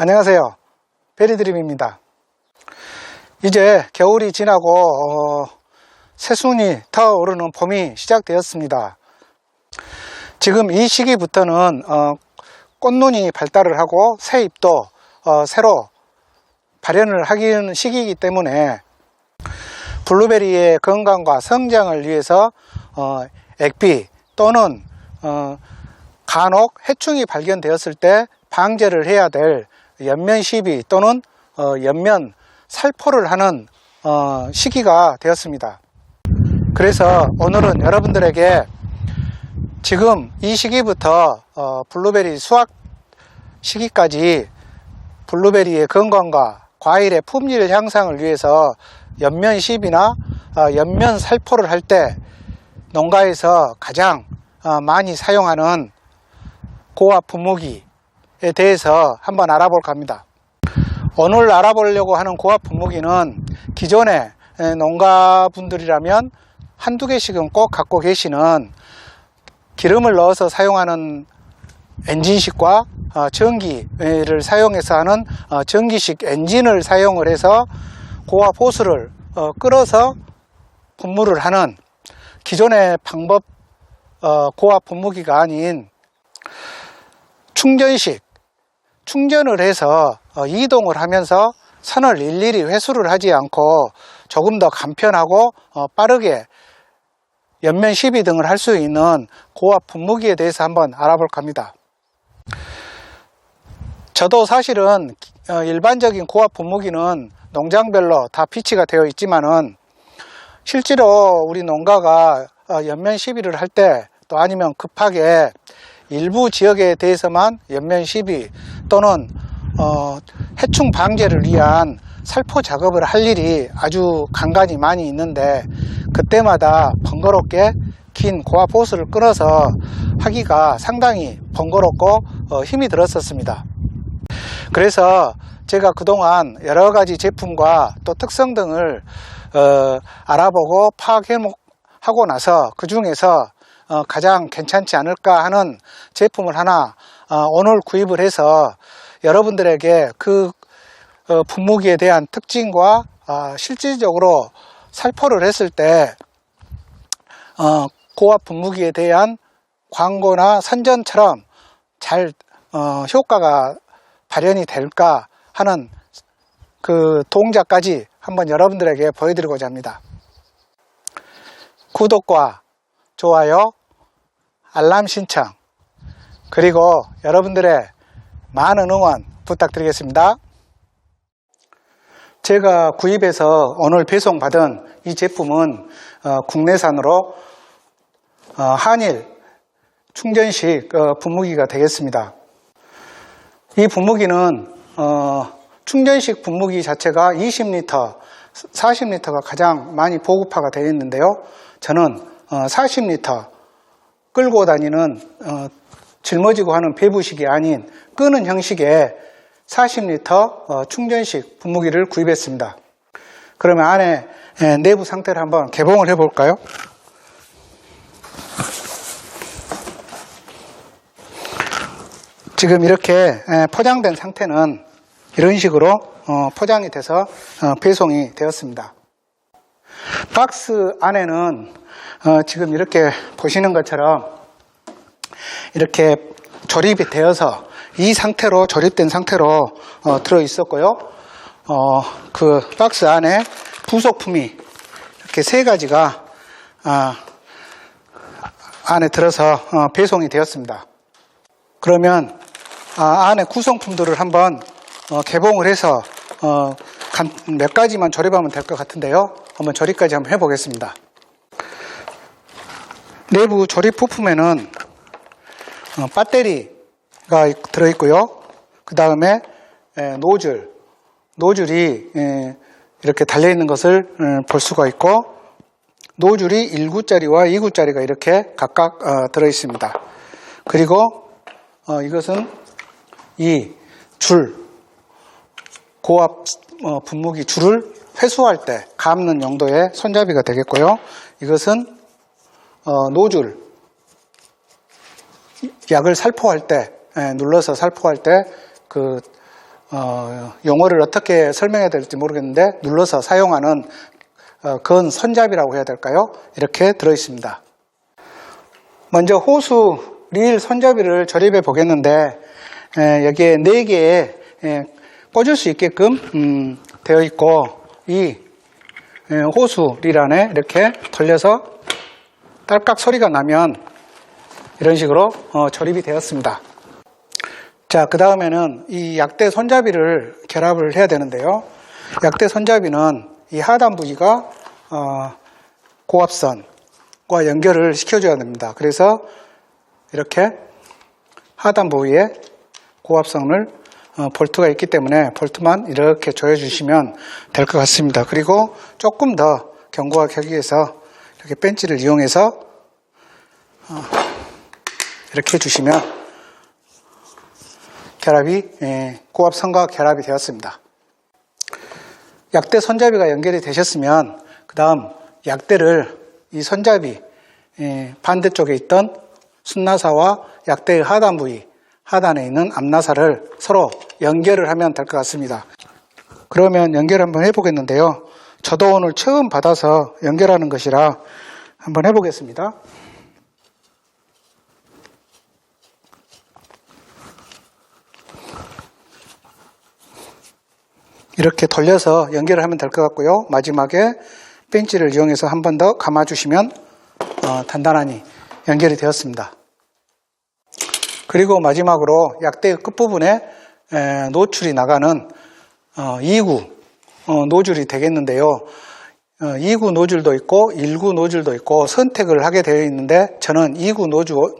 안녕하세요. 베리드림입니다. 이제 겨울이 지나고 새순이 타오르는 봄이 시작되었습니다. 지금 이 시기부터는 꽃눈이 발달을 하고 새잎도 새로 발현을 하는 시기이기 때문에 블루베리의 건강과 성장을 위해서 액비 또는 간혹 해충이 발견되었을 때 방제를 해야 될 연면시비 또는 연면 살포를 하는 시기가 되었습니다. 그래서 오늘은 여러분들에게 지금 이 시기부터 블루베리 수확 시기까지 블루베리의 건강과 과일의 품질 향상을 위해서 연면 시비나 연면 살포를 할 때 농가에서 가장 많이 사용하는 고압 분무기에 대해서 한번 알아볼까 합니다. 오늘 알아보려고 하는 고압 분무기는 기존의 농가분들이라면 한두 개씩은 꼭 갖고 계시는 기름을 넣어서 사용하는 엔진식과 전기를 사용해서 하는 전기식 엔진을 사용을 해서 고압 호스를 끌어서 분무를 하는 기존의 방법 고압 분무기가 아닌 충전을 해서 이동을 하면서 선을 일일이 회수를 하지 않고 조금 더 간편하고 빠르게 연면 시비 등을 할 수 있는 고압 분무기에 대해서 한번 알아볼까 합니다. 저도 사실은 일반적인 고압 분무기는 농장별로 다 비치가 되어 있지만은 실제로 우리 농가가 연면 시비를 할 때 또 아니면 급하게 일부 지역에 대해서만 연면 시비 또는 해충 방제를 위한 살포 작업을 할 일이 아주 간간히 많이 있는데 그때마다 번거롭게 긴 고압 호스를 끊어서 하기가 상당히 번거롭고 힘이 들었었습니다. 그래서 제가 그동안 여러가지 제품과 또 특성 등을 알아보고 파악하고 나서 그 중에서 가장 괜찮지 않을까 하는 제품을 하나 오늘 구입을 해서 여러분들에게 그 분무기에 대한 특징과 실질적으로 살포를 했을 때 고압 분무기에 대한 광고나 선전처럼 잘 효과가 발현이 될까 하는 그 동작까지 한번 여러분들에게 보여드리고자 합니다. 구독과 좋아요, 알람 신청, 그리고 여러분들의 많은 응원 부탁드리겠습니다. 제가 구입해서 오늘 배송받은 이 제품은 국내산으로 한일 충전식 분무기가 되겠습니다. 이 분무기는 충전식 분무기 자체가 20L, 40L가 가장 많이 보급화가 되어 있는데요. 저는 40L 끌고 다니는 짊어지고 하는 배부식이 아닌 끄는 형식의 40L 충전식 분무기를 구입했습니다. 그러면 안에 내부 상태를 한번 개봉을 해 볼까요? 지금 이렇게 포장된 상태는 이런 식으로 포장이 돼서 배송이 되었습니다. 박스 안에는 지금 이렇게 보시는 것처럼 이렇게 조립이 되어서 이 상태로 조립된 상태로 들어 있었고요. 그 박스 안에 부속품이 이렇게 세 가지가 안에 들어서 배송이 되었습니다. 그러면 안에 구성품들을 한번 개봉을 해서 몇 가지만 조립하면 될 것 같은데요. 한번 조립까지 한번 해보겠습니다. 내부 조립 부품에는 배터리가 들어있고요. 그 다음에 노즐이 이렇게 달려있는 것을 볼 수가 있고, 노즐이 1구짜리와 2구짜리가 이렇게 각각 들어있습니다. 그리고 이것은 이 줄, 고압 분무기 줄을 회수할 때 감는 용도의 손잡이가 되겠고요. 이것은 노즐, 약을 살포할 때, 눌러서 살포할 때 그 용어를 어떻게 설명해야 될지 모르겠는데 눌러서 사용하는 건 손잡이라고 해야 될까요? 이렇게 들어있습니다. 먼저 호수 릴 손잡이를 조립해 보겠는데 여기에 4개에 꽂을 수 있게끔 되어 있고 이 호수 릴 안에 이렇게 돌려서 딸깍 소리가 나면 이런 식으로 조립이 되었습니다. 자, 그 다음에는 이 약대 손잡이를 결합을 해야 되는데요. 약대 손잡이는 이 하단 부위가 고압선과 연결을 시켜줘야 됩니다. 그래서 이렇게 하단 부위에 고압선을 볼트가 있기 때문에 볼트만 이렇게 조여주시면 될 것 같습니다. 그리고 조금 더 견고하게 하기 위해서 이렇게 벤치를 이용해서 이렇게 해주시면 결합이 고압선과 결합이 되었습니다. 약대 손잡이가 연결이 되셨으면 그 다음 약대를 이 손잡이 반대쪽에 있던 순나사와 약대의 하단 부위, 하단에 있는 앞나사를 서로 연결을 하면 될 것 같습니다. 그러면 연결 한번 해보겠는데요. 저도 오늘 처음 받아서 연결하는 것이라 한번 해보겠습니다. 이렇게 돌려서 연결을 하면 될 것 같고요. 마지막에 벤치를 이용해서 한 번 더 감아주시면 단단하니 연결이 되었습니다. 그리고 마지막으로 약대의 끝부분에 노출이 나가는 2구 노즐이 되겠는데요. 2구 노즐도 있고 1구 노즐도 있고 선택을 하게 되어 있는데 저는 2구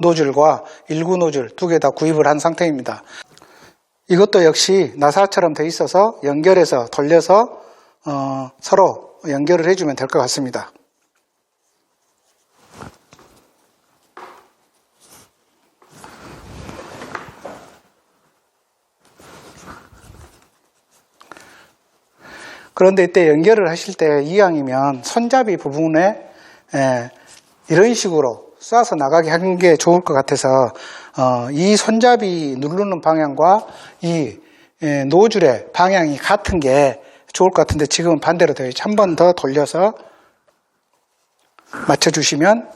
노즐과 1구 노즐 두 개 다 구입을 한 상태입니다. 이것도 역시 나사처럼 되어 있어서 연결해서 돌려서 서로 연결을 해주면 될 것 같습니다. 그런데 이때 연결을 하실 때 이왕이면 손잡이 부분에 이런 식으로 쏴서 나가게 하는 게 좋을 것 같아서 이 손잡이 누르는 방향과 이 노즐의 방향이 같은 게 좋을 것 같은데 지금은 반대로 되어 있죠. 한 번 더 돌려서 맞춰주시면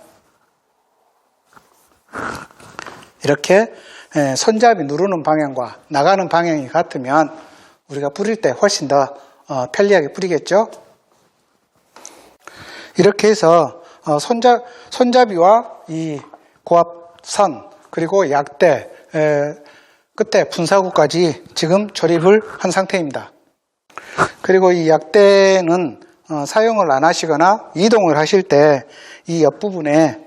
이렇게 손잡이 누르는 방향과 나가는 방향이 같으면 우리가 뿌릴 때 훨씬 더 편리하게 뿌리겠죠. 이렇게 해서 손잡이와 이 고압선 그리고 약대 끝에 분사구까지 지금 조립을 한 상태입니다. 그리고 이 약대는 사용을 안 하시거나 이동을 하실 때 이 옆부분에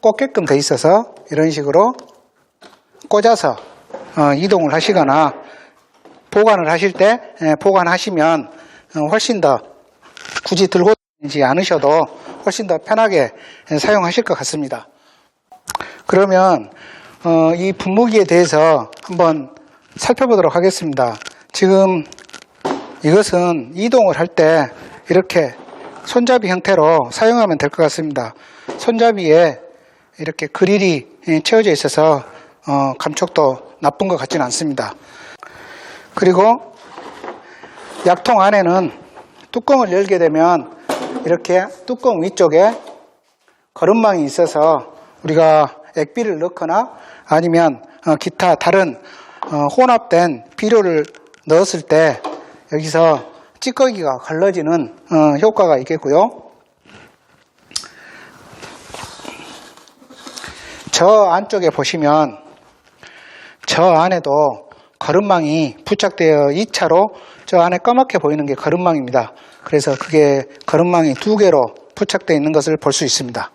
꽂게끔 돼 있어서 이런 식으로 꽂아서 이동을 하시거나 보관을 하실 때 보관하시면 훨씬 더 굳이 들고 다니지 않으셔도 훨씬 더 편하게 사용하실 것 같습니다. 그러면 이 분무기에 대해서 한번 살펴보도록 하겠습니다. 지금 이것은 이동을 할 때 이렇게 손잡이 형태로 사용하면 될 것 같습니다. 손잡이에 이렇게 그릴이 채워져 있어서 감촉도 나쁜 것 같지는 않습니다. 그리고 약통 안에는 뚜껑을 열게 되면 이렇게 뚜껑 위쪽에 거름망이 있어서 우리가 액비를 넣거나 아니면 기타 다른 혼합된 비료를 넣었을 때 여기서 찌꺼기가 걸러지는 효과가 있겠고요. 저 안쪽에 보시면 저 안에도 거름망이 부착되어 2차로 저 안에 까맣게 보이는 게 거름망입니다. 그래서 그게 거름망이 2개로 부착되어 있는 것을 볼 수 있습니다.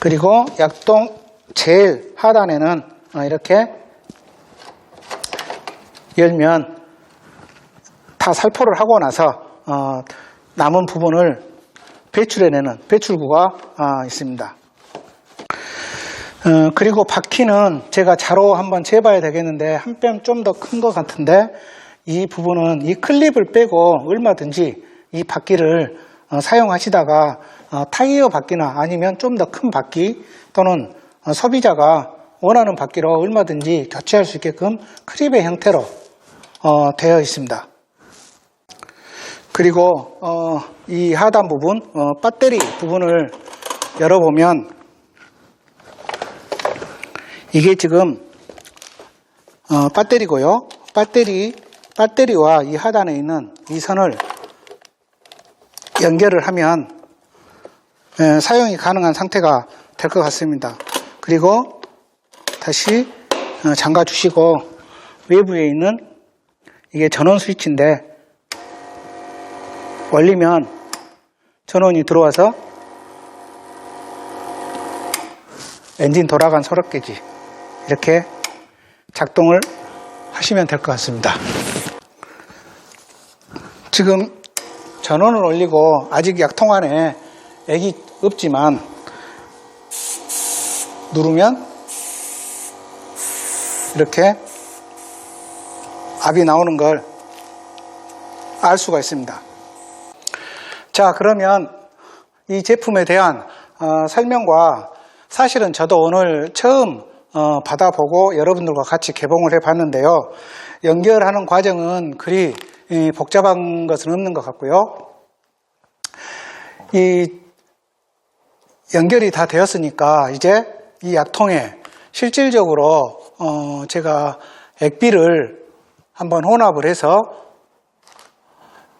그리고 약통 제일 하단에는 이렇게 열면 다 살포를 하고 나서 남은 부분을 배출해내는 배출구가 있습니다. 그리고 바퀴는 제가 자로 한번 재봐야 되겠는데 한 뼘 좀 더 큰 것 같은데 이 부분은 이 클립을 빼고 얼마든지 이 바퀴를 사용하시다가 타이어 바퀴나 아니면 좀 더 큰 바퀴 또는 소비자가 원하는 바퀴로 얼마든지 교체할 수 있게끔 클립의 형태로 되어 있습니다. 그리고 이 하단 부분, 배터리 부분을 열어보면 이게 지금 배터리고요. 배터리와 이 하단에 있는 이 선을 연결을 하면 사용이 가능한 상태가 될 것 같습니다. 그리고 다시 잠가 주시고 외부에 있는 이게 전원 스위치인데 올리면 전원이 들어와서 엔진 돌아간 소락게지 이렇게 작동을 하시면 될 것 같습니다. 지금 전원을 올리고 아직 약통 안에 액이 없지만 누르면 이렇게 압이 나오는 걸 알 수가 있습니다. 자, 그러면 이 제품에 대한 설명과 사실은 저도 오늘 처음 받아보고 여러분들과 같이 개봉을 해봤는데요. 연결하는 과정은 그리 복잡한 것은 없는 것 같고요. 이 연결이 다 되었으니까 이제 이 약통에 실질적으로 제가 액비를 한번 혼합을 해서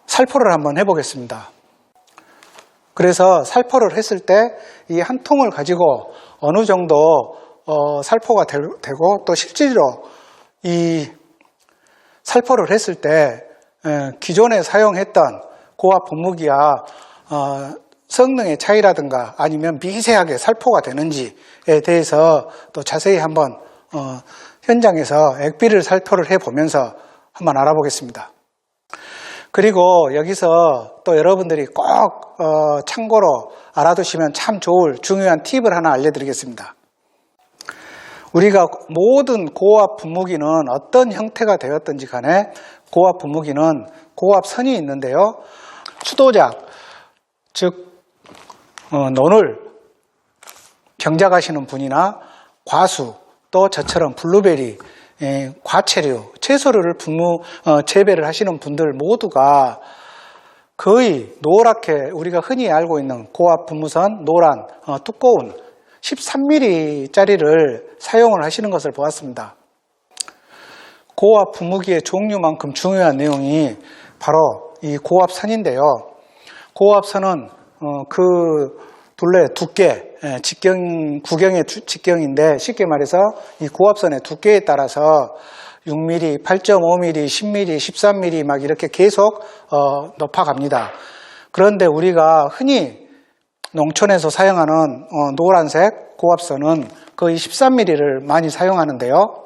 살포를 한번 해보겠습니다. 그래서 살포를 했을 때 이 한 통을 가지고 어느 정도 살포가 되고 또 실제로 이 살포를 했을 때 기존에 사용했던 고압 분무기와 성능의 차이라든가 아니면 미세하게 살포가 되는지에 대해서 또 자세히 한번 현장에서 액비를 살포를 해보면서 한번 알아보겠습니다. 그리고 여기서 또 여러분들이 꼭 참고로 알아두시면 참 좋을 중요한 팁을 하나 알려드리겠습니다. 우리가 모든 고압 분무기는 어떤 형태가 되었든지 간에 고압 분무기는 고압선이 있는데요. 수도작, 즉 논을 경작하시는 분이나 과수, 또 저처럼 블루베리, 과채류, 채소류를 재배를 하시는 분들 모두가 거의 노랗게 우리가 흔히 알고 있는 고압 분무선 노란 두꺼운 13mm짜리를 사용을 하시는 것을 보았습니다. 고압 분무기의 종류만큼 중요한 내용이 바로 이 고압선인데요. 고압선은 그 둘레 두께, 구경의 직경인데 쉽게 말해서 이 고압선의 두께에 따라서 6mm, 8.5mm, 10mm, 13mm 막 이렇게 계속 높아갑니다. 그런데 우리가 흔히 농촌에서 사용하는 노란색 고압선은 거의 13mm를 많이 사용하는데요.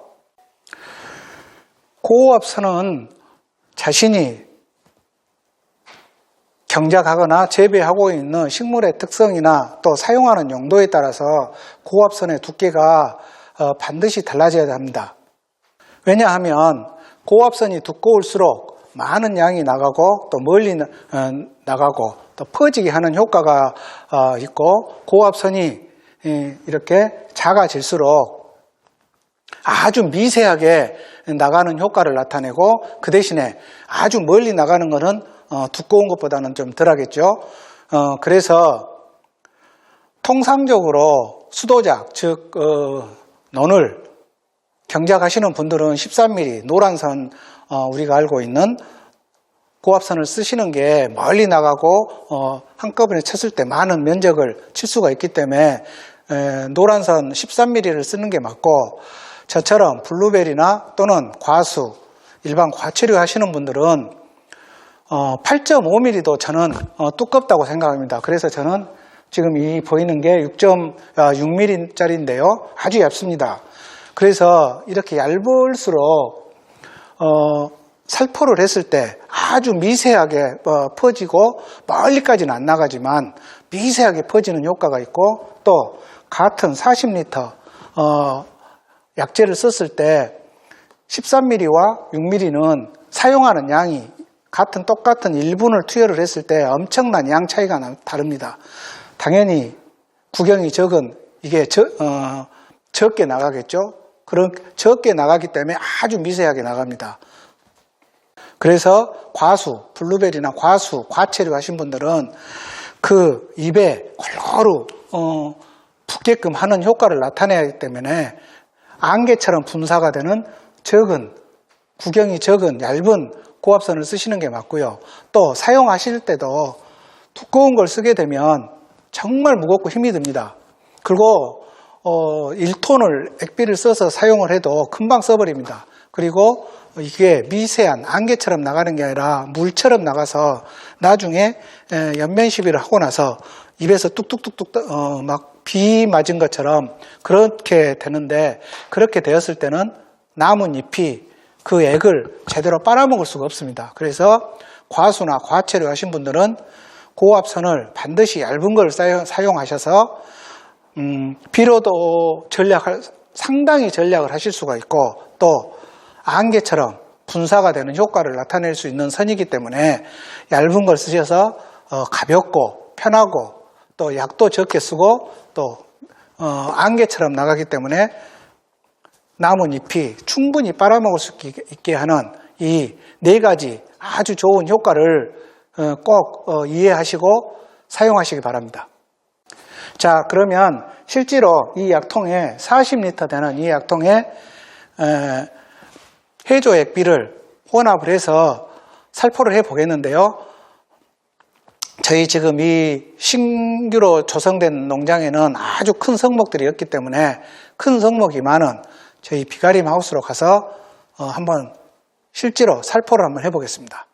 고압선은 자신이 경작하거나 재배하고 있는 식물의 특성이나 또 사용하는 용도에 따라서 고압선의 두께가 반드시 달라져야 합니다. 왜냐하면 고압선이 두꺼울수록 많은 양이 나가고 또 멀리 나가고 또 퍼지게 하는 효과가 있고, 고압선이 이렇게 작아질수록 아주 미세하게 나가는 효과를 나타내고, 그 대신에 아주 멀리 나가는 것은 두꺼운 것보다는 좀 덜하겠죠. 그래서 통상적으로 수도작, 즉 논을 경작하시는 분들은 13mm 노란선, 우리가 알고 있는 고압선을 쓰시는 게 멀리 나가고 한꺼번에 쳤을 때 많은 면적을 칠 수가 있기 때문에 노란선 13mm를 쓰는 게 맞고, 저처럼 블루베리나 또는 과수, 일반 과채류 하시는 분들은 8.5mm도 저는 두껍다고 생각합니다. 그래서 저는 지금 이 보이는 게 6.6mm짜리인데요. 아주 얇습니다. 그래서 이렇게 얇을수록 살포를 했을 때 아주 미세하게 퍼지고 멀리까지는 안 나가지만 미세하게 퍼지는 효과가 있고, 또 같은 40L 약재를 썼을 때 13mm와 6mm는 사용하는 양이 똑같은 1분을 투여를 했을 때 엄청난 양 차이가 다릅니다. 당연히 구경이 적은 이게 적게 나가겠죠. 그런 적게 나가기 때문에 아주 미세하게 나갑니다. 그래서 과수, 블루베리나 과수, 과체류 하신 분들은 그 입에 골고루 붙게끔 하는 효과를 나타내기 때문에 안개처럼 분사가 되는 적은, 구경이 적은 얇은 고압선을 쓰시는 게 맞고요. 또 사용하실 때도 두꺼운 걸 쓰게 되면 정말 무겁고 힘이 듭니다. 그리고 1톤을 액비를 써서 사용을 해도 금방 써버립니다. 그리고 이게 미세한 안개처럼 나가는 게 아니라 물처럼 나가서 나중에 연면 시비를 하고 나서 입에서 뚝뚝뚝뚝 막 비 맞은 것처럼 그렇게 되는데, 그렇게 되었을 때는 나뭇잎이 그 액을 제대로 빨아먹을 수가 없습니다. 그래서 과수나 과체류 하신 분들은 고압선을 반드시 얇은 걸 사용하셔서 비로도 상당히 전략을 하실 수가 있고, 또 안개처럼 분사가 되는 효과를 나타낼 수 있는 선이기 때문에 얇은 걸 쓰셔서 가볍고 편하고, 또 약도 적게 쓰고, 또 안개처럼 나가기 때문에 나뭇잎이 충분히 빨아먹을 수 있게 하는 이 네 가지 아주 좋은 효과를 꼭 이해하시고 사용하시기 바랍니다. 자, 그러면 실제로 이 약통에 40리터 되는 이 약통에 해조 액비를 혼합을 해서 살포를 해 보겠는데요. 저희 지금 이 신규로 조성된 농장에는 아주 큰 성목들이었기 때문에 큰 성목이 많은 저희 비가림 하우스로 가서 한번 실제로 살포를 한번 해보겠습니다.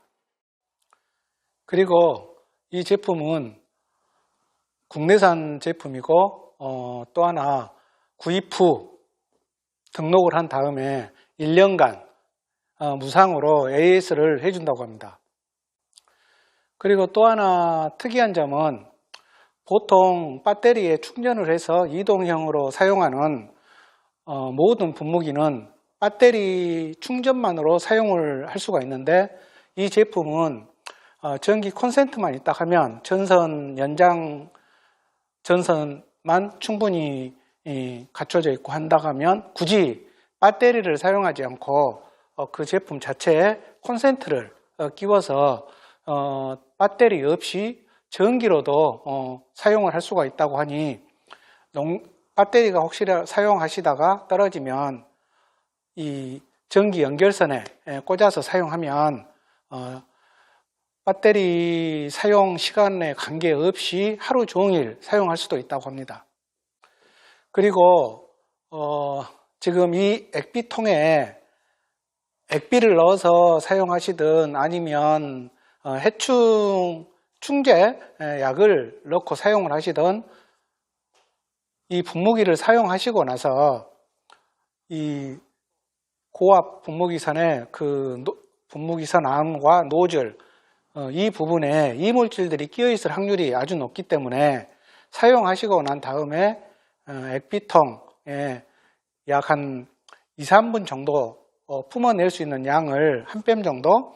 그리고 이 제품은 국내산 제품이고 또 하나 구입 후 등록을 한 다음에 1년간 무상으로 AS를 해준다고 합니다. 그리고 또 하나 특이한 점은 보통 배터리에 충전을 해서 이동형으로 사용하는 모든 분무기는 배터리 충전만으로 사용을 할 수가 있는데, 이 제품은 전기 콘센트만 있다 하면 전선 연장 전선만 충분히 갖춰져 있고 한다 하면 굳이 배터리를 사용하지 않고 그 제품 자체에 콘센트를 끼워서 배터리 없이 전기로도 사용을 할 수가 있다고 하니, 배터리가 혹시 사용하시다가 떨어지면 이 전기 연결선에 꽂아서 사용하면 배터리 사용 시간에 관계없이 하루 종일 사용할 수도 있다고 합니다. 그리고 지금 이 액비통에 액비를 넣어서 사용하시든 아니면 해충 충제 약을 넣고 사용을 하시든, 이 분무기를 사용하시고 나서 이 고압 분무기선의 그 분무기선 암과 노즐 이 부분에 이물질들이 끼어 있을 확률이 아주 높기 때문에 사용하시고 난 다음에 액비통에 약 한 2, 3분 정도 품어낼 수 있는 양을, 한 뺨 정도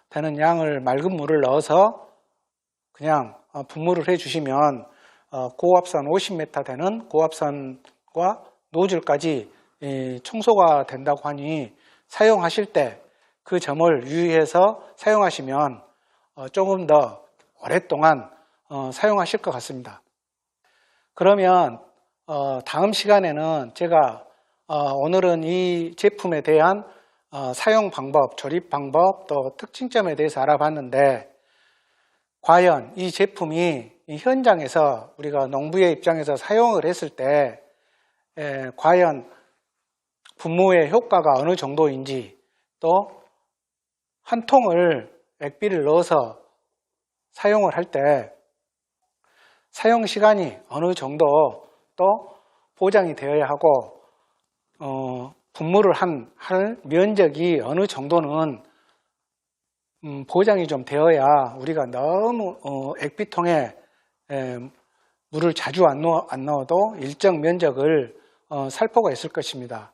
되는 양을 맑은 물을 넣어서 그냥 분무를 해주시면 고압선 50m 되는 고압선과 노즐까지 청소가 된다고 하니, 사용하실 때 그 점을 유의해서 사용하시면 조금 더 오랫동안 사용하실 것 같습니다. 그러면 다음 시간에는 제가 오늘은 이 제품에 대한 사용 방법, 조립 방법, 또 특징점에 대해서 알아봤는데, 과연 이 제품이 이 현장에서 우리가 농부의 입장에서 사용을 했을 때 과연 분무의 효과가 어느 정도인지, 또 한 통을 액비를 넣어서 사용을 할 때 사용 시간이 어느 정도 또 보장이 되어야 하고, 분무를 할 면적이 어느 정도는 보장이 좀 되어야 우리가 너무 액비통에 물을 자주 안 넣어도 일정 면적을 살포가 있을 것입니다.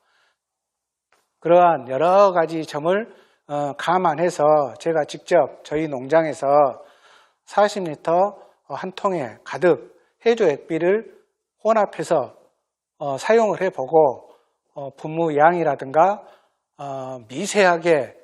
그러한 여러 가지 점을 감안해서 제가 직접 저희 농장에서 40리터 한 통에 가득 해조 액비를 혼합해서 사용을 해보고 분무 양이라든가 미세하게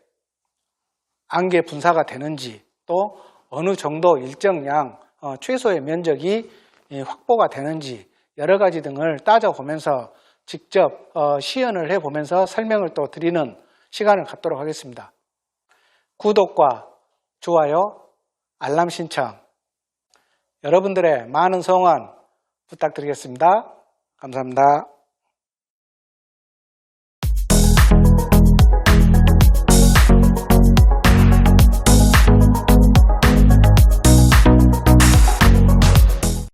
안개 분사가 되는지, 또 어느 정도 일정량 최소의 면적이 확보가 되는지 여러 가지 등을 따져보면서 직접 시연을 해보면서 설명을 또 드리는 시간을 갖도록 하겠습니다. 구독과 좋아요, 알람 신청, 여러분들의 많은 성원 부탁드리겠습니다. 감사합니다.